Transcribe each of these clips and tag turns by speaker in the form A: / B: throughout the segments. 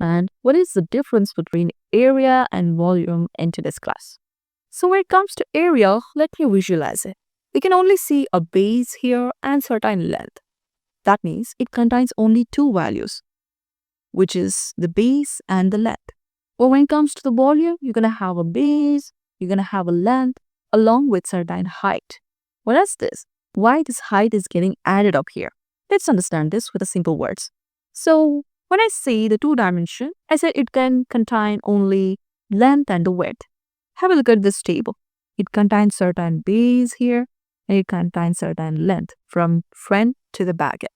A: understand what is the difference between area and volume in today's class. So when it comes to area, let me visualize it. We can only see a base here and certain length. That means it contains only two values, which is the base and the length. But when it comes to the volume, you're going to have a base, you're going to have a length along with certain height. What is this? Why this height is getting added up here? Let's understand this with the simple words. So when I say the two dimension, I said it can contain only length and the width. Have a look at this table. It contains certain base here and it contains certain length from front to the back end.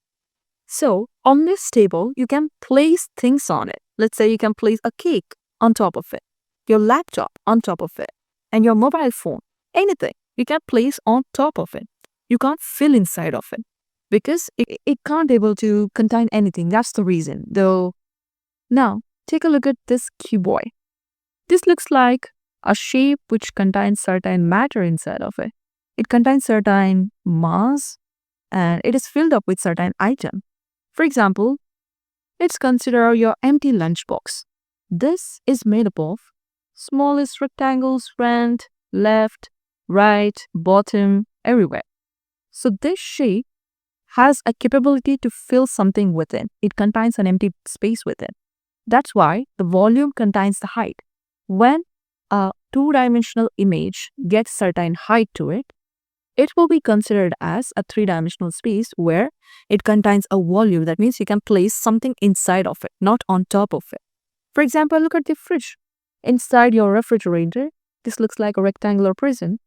A: So on this table, you can place things on it. Let's say you can place a cake on top of it, your laptop on top of it, and your mobile phone, anything you can place on top of it. You can't fill inside of it because it can't able to contain anything. That's the reason. Though now take a look at this cuboid. This looks like a shape which contains certain matter inside of it. It contains certain mass and it is filled up with certain item. For example, let's consider your empty lunchbox. This is made up of smallest rectangles, front, left, right, bottom, everywhere. So this shape has a capability to fill something within. It contains an empty space within. That's why the volume contains the height. When a two-dimensional image gets certain height to it, it will be considered as a three-dimensional space where it contains a volume. That means you can place something inside of it, not on top of it. For example, look at the fridge. Inside your refrigerator, this looks like a rectangular prison.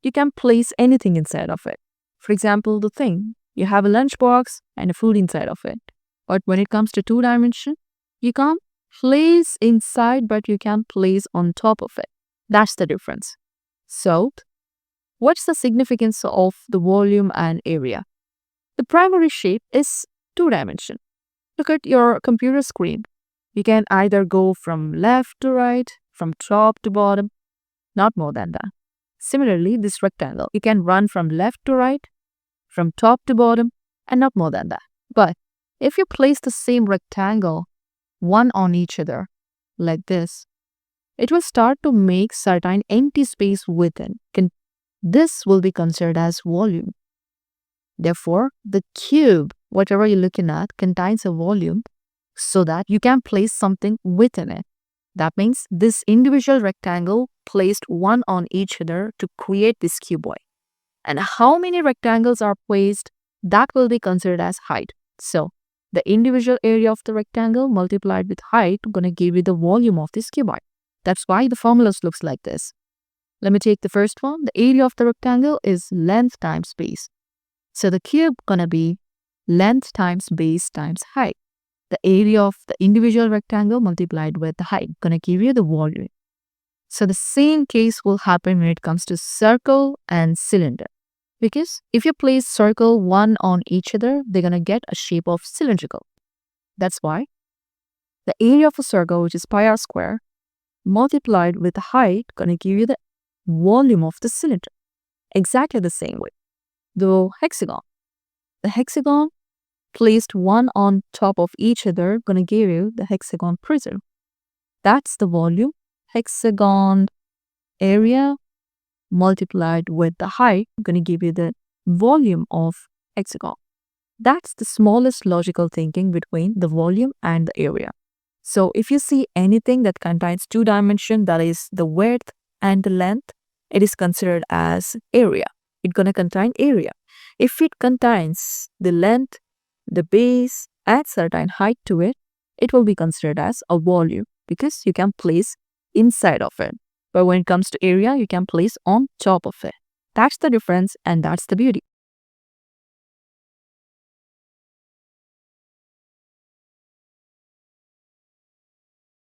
A: You can place anything inside of it. For example, the thing, you have a lunchbox and a food inside of it. But when it comes to two dimension, you can't place inside, but you can place on top of it. That's the difference. So, what's the significance of the volume and area? The primary shape is two dimension. Look at your computer screen. You can either go from left to right, from top to bottom, not more than that. Similarly, this rectangle, you can run from left to right, from top to bottom, and not more than that. But if you place the same rectangle, one on each other, like this, it will start to make certain empty space within. This will be considered as volume. Therefore, the cube, whatever you're looking at, contains a volume so that you can place something within it. That means this individual rectangle placed one on each other to create this cuboid. And how many rectangles are placed, that will be considered as height. So the individual area of the rectangle multiplied with height going to give you the volume of this cuboid. That's why the formulas looks like this. Let me take the first one. The area of the rectangle is length times base. So the cube going to be length times base times height. The area of the individual rectangle multiplied with the height going to give you the volume. So the same case will happen when it comes to circle and cylinder. Because if you place circle one on each other, they're going to get a shape of cylindrical. That's why the area of a circle, which is pi r square, multiplied with the height, going to give you the volume of the cylinder. Exactly the same way. The hexagon placed one on top of each other, going to give you the hexagon prism. That's the volume. Hexagon area multiplied with the height, going to give you the volume of hexagon. That's the smallest logical thinking between the volume and the area. So if you see anything that contains two dimension, that is the width and the length, it is considered as area. It's going to contain area. If it contains the length, the base, and certain height to it, it will be considered as a volume because you can place inside of it. But when it comes to area, you can place on top of it. That's the difference and that's the beauty.